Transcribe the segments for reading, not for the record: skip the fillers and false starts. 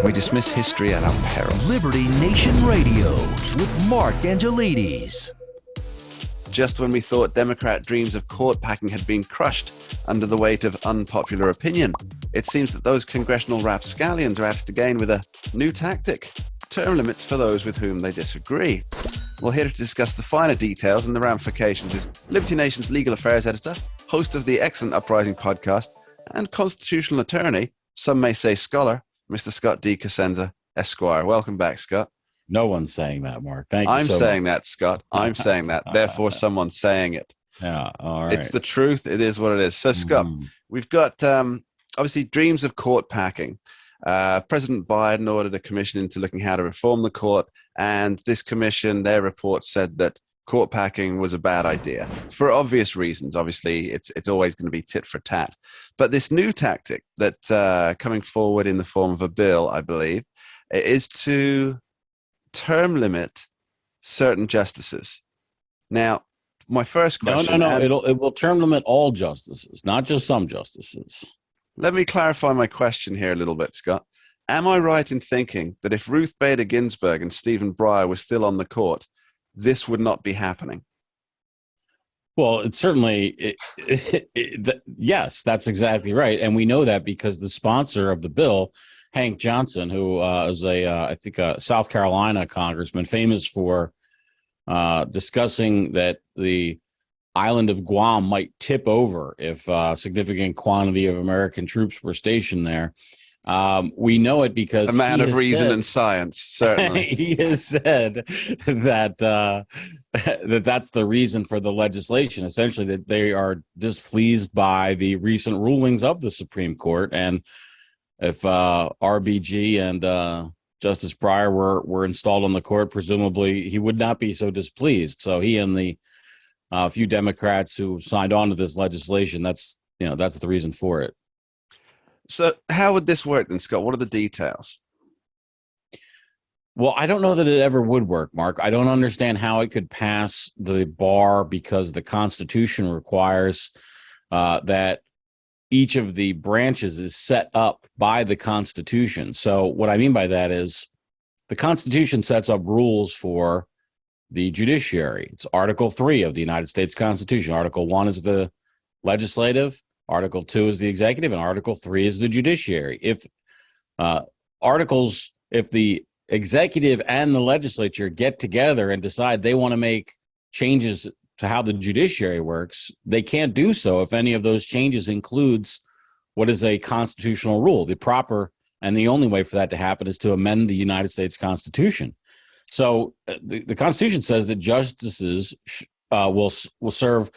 We dismiss history at our peril. Liberty Nation Radio with Mark Angelides. Just when we thought Democrat dreams of court packing had been crushed under the weight of unpopular opinion, it seems that those congressional rapscallions are at it again with a new tactic: term limits for those with whom they disagree. Well, here to discuss the finer details and the ramifications is Liberty Nation's legal affairs editor, host of the excellent Uprising podcast, and constitutional attorney, some may say scholar, Mr. Scott D. Cosenza, Esquire. Welcome back, Scott. No one's saying that, Mark. Thank you I'm so saying much. that, Scott. I'm saying that. Therefore, someone's saying it. Yeah, all right. It's the truth. It is what it is. So, Scott, we've got, obviously, dreams of court packing. President Biden ordered a commission into looking how to reform the court, and this commission, their report said that court packing was a bad idea for obvious reasons. Obviously, it's always going to be tit for tat. But this new tactic that coming forward in the form of a bill, I believe, is to term limit certain justices. Now, my first question... No. It will term limit all justices, not just some justices. Let me clarify my question here a little bit, Scott. Am I right in thinking that if Ruth Bader Ginsburg and Stephen Breyer were still on the court, this would not be happening? Well, it's certainly, yes, that's exactly right. And we know that because the sponsor of the bill, Hank Johnson, who is I think a South Carolina congressman, famous for discussing that the island of Guam might tip over if a significant quantity of American troops were stationed there. We know it because a man of reason and science, certainly. He has said that that's the reason for the legislation, essentially that they are displeased by the recent rulings of the Supreme Court. And if RBG and Justice Breyer were installed on the court, presumably he would not be so displeased. So he and the few Democrats who signed on to this legislation, that's the reason for it. So how would this work then, Scott? What are the details? Well, I don't know that it ever would work, Mark. I don't understand how it could pass the bar because the Constitution requires that each of the branches is set up by the Constitution. So what I mean by that is the Constitution sets up rules for the judiciary. It's Article 3 of the United States Constitution. Article 1 is the legislative. Article 2 is the executive, and Article 3 is the judiciary. If the executive and the legislature get together and decide they want to make changes to how the judiciary works, they can't do so if any of those changes includes what is a constitutional rule. The proper and the only way for that to happen is to amend the United States Constitution. So the Constitution says that justices will serve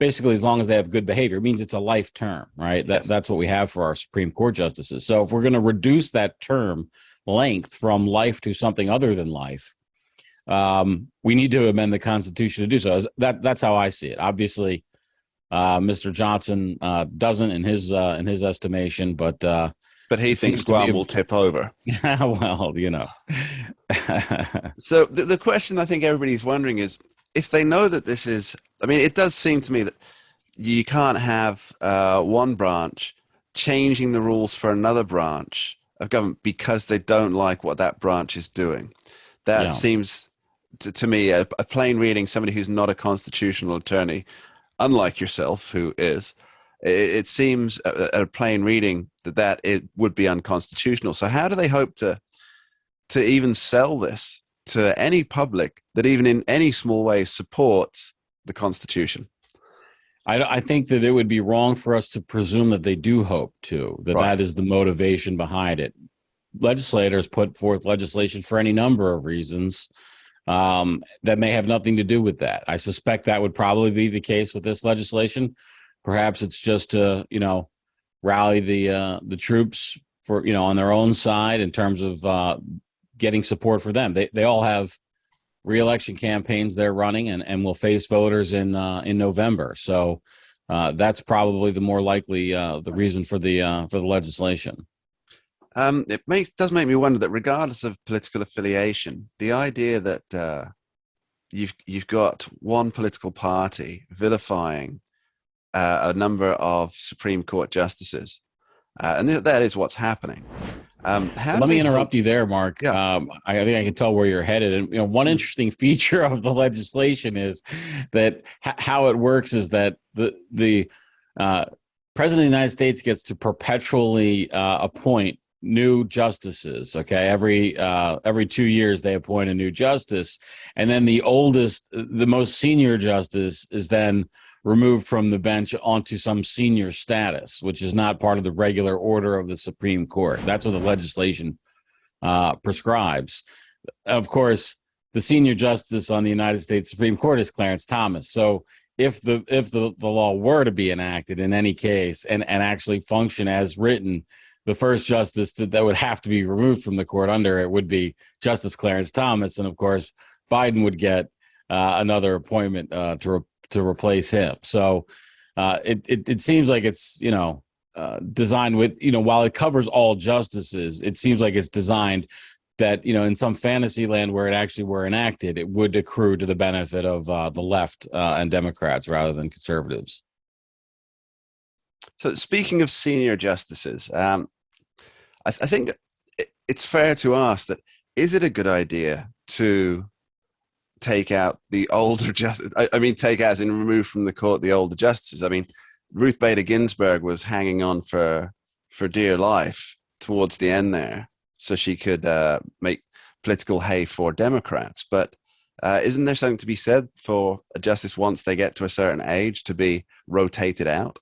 basically as long as they have good behavior. It means it's a life term, right? That's what we have for our Supreme Court justices. So if we're going to reduce that term length from life to something other than life, we need to amend the Constitution to do so. That's how I see it. Obviously, Mr. Johnson doesn't in his estimation, but he thinks Guam will tip over. Well, So the question I think everybody's wondering is, if they know that this is, I mean, it does seem to me that you can't have one branch changing the rules for another branch of government because they don't like what that branch is doing. That seems to me a plain reading, somebody who's not a constitutional attorney, unlike yourself, who is. It seems a plain reading that it would be unconstitutional. So how do they hope to even sell this to any public that even in any small way supports the Constitution? I think that it would be wrong for us to presume that they do hope to, that is the motivation behind it. Legislators put forth legislation for any number of reasons that may have nothing to do with that. I suspect that would probably be the case with this legislation. Perhaps it's just to, rally the troops for, on their own side in terms of getting support for them. They all have re-election campaigns they're running and will face voters in November. So that's probably the more likely the reason for the legislation. It does make me wonder that regardless of political affiliation, the idea that you've got one political party vilifying a number of Supreme Court justices and that is what's happening. How do Let me they hope? interrupt you there, Mark. Yeah. I think I can tell where you're headed. And one interesting feature of the legislation is that how it works is that the president of the United States gets to perpetually appoint new justices. Okay, every 2 years they appoint a new justice, and then the most senior justice is then removed from the bench onto some senior status, which is not part of the regular order of the Supreme Court. That's what the legislation prescribes. Of course, the senior justice on the United States Supreme Court is Clarence Thomas. So if the law were to be enacted in any case and actually function as written, the first justice that would have to be removed from the court under it would be Justice Clarence Thomas. And of course, Biden would get another appointment to replace him. So it seems like it's designed with while it covers all justices, it seems like it's designed that in some fantasy land where it actually were enacted, it would accrue to the benefit of the left and Democrats rather than conservatives. So speaking of senior justices, I think it's fair to ask that is it a good idea to take out the older justice? I mean, take out as in remove from the court the older justices. I mean, Ruth Bader Ginsburg was hanging on for dear life towards the end there, so she could make political hay for Democrats. But isn't there something to be said for a justice once they get to a certain age to be rotated out?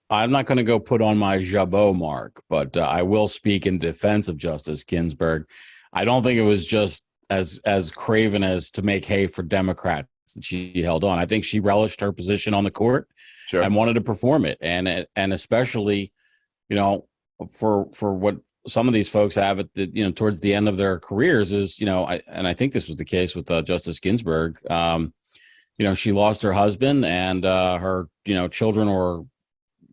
I'm not going to go put on my jabot, Mark, but I will speak in defense of Justice Ginsburg. I don't think it was just as craven as to make hay for Democrats that she held on. I think she relished her position on the court and wanted to perform it, and especially, for what some of these folks have at the towards the end of their careers is I think this was the case with Justice Ginsburg. She lost her husband, and her children were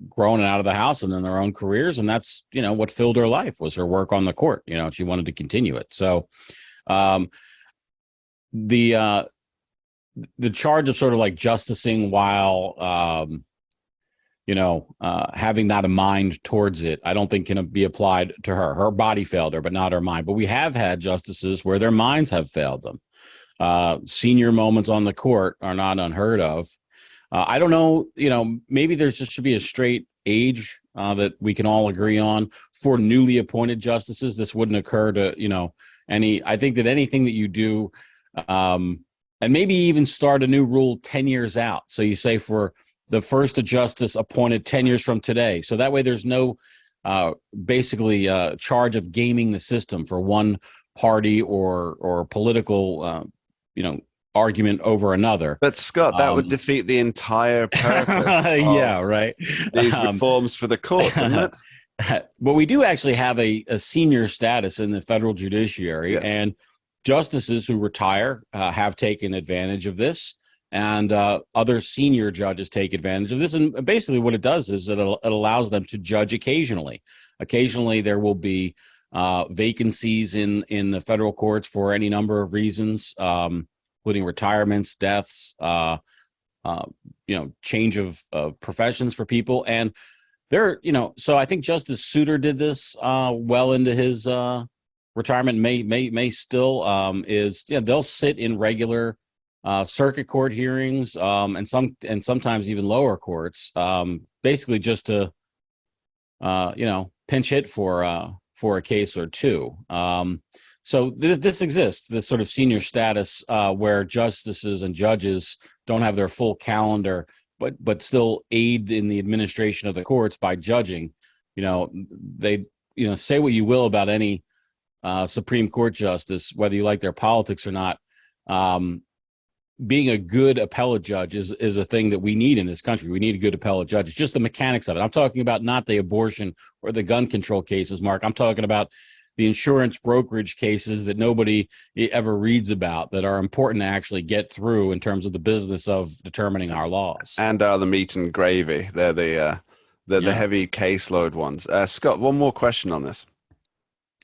grown and out of the house and in their own careers, and that's what filled her life was her work on the court. She wanted to continue it. So the charge of sort of like justicing while having not a mind towards it, I don't think can be applied to her. Her body failed her, but not her mind. But we have had justices where their minds have failed them. Senior moments on the court are not unheard of. I don't know, maybe there just should be a straight age that we can all agree on for newly appointed justices. This wouldn't occur to, I think that anything that you do, and maybe even start a new rule 10 years out. So you say for the first justice appointed 10 years from today. So that way there's no basically charge of gaming the system for one party or political, argument over anything But Scott, that would defeat the entire purpose yeah, right. These reforms for the court, wouldn't it? But we do actually have a senior status in the federal judiciary, and justices who retire have taken advantage of this, and other senior judges take advantage of this. And basically what it does is it allows them to judge occasionally. Occasionally there will be vacancies in the federal courts for any number of reasons, including retirements, deaths, change of professions for people. And so I think Justice Souter did this well into his retirement, may still they'll sit in regular circuit court hearings and sometimes even lower courts, basically just to pinch hit for a case or two. So this exists, this sort of senior status where justices and judges don't have their full calendar, but still aid in the administration of the courts by judging. They say what you will about any Supreme Court justice, whether you like their politics or not. Being a good appellate judge is a thing that we need in this country. We need a good appellate judge. It's just the mechanics of it. I'm talking about not the abortion or the gun control cases, Mark. I'm talking about the insurance brokerage cases that nobody ever reads about that are important to actually get through in terms of the business of determining our laws. And the meat and gravy. They're the heavy caseload ones. Scott, one more question on this.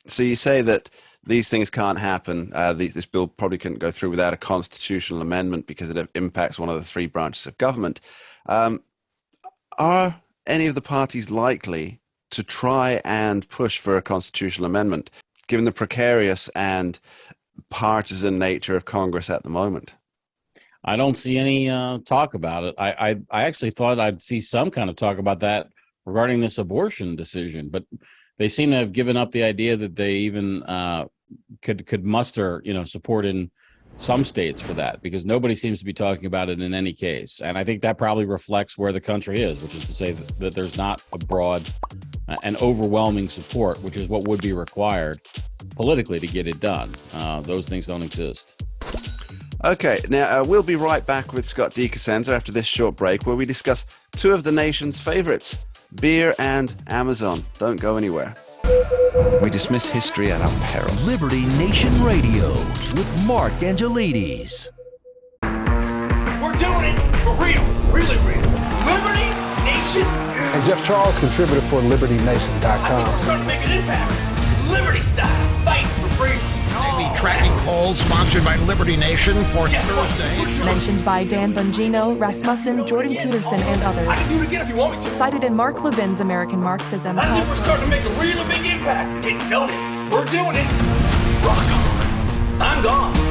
So you say that these things can't happen. This bill probably couldn't go through without a constitutional amendment because it impacts one of the three branches of government. Are any of the parties likely to try and push for a constitutional amendment, given the precarious and partisan nature of Congress at the moment? I don't see any talk about it. I actually thought I'd see some kind of talk about that regarding this abortion decision, but they seem to have given up the idea that they even could muster, support in some states for that, because nobody seems to be talking about it in any case. And I think that probably reflects where the country is, which is to say that there's not a broad and overwhelming support, which is what would be required politically to get it done. Those things don't exist. Okay, now we'll be right back with Scott DeCosenza after this short break, where we discuss two of the nation's favorites, beer and Amazon. Don't go anywhere. We dismiss history at our peril. Liberty Nation Radio with Mark Angelides. We're doing it for real, really real. Liberty Nation. And Jeff Charles, contributor for LibertyNation.com. I think we're starting to make an impact. Liberty style, fighting for freedom. The tracking poll sponsored by Liberty Nation for Thursday. Mentioned by Dan Bongino, Rasmussen, Jordan Peterson, and I can others. do it again if you want me to. Cited in Mark Levin's American Marxism. I think we're starting to make a really big impact. Get noticed. We're doing it. Rock on. I'm gone.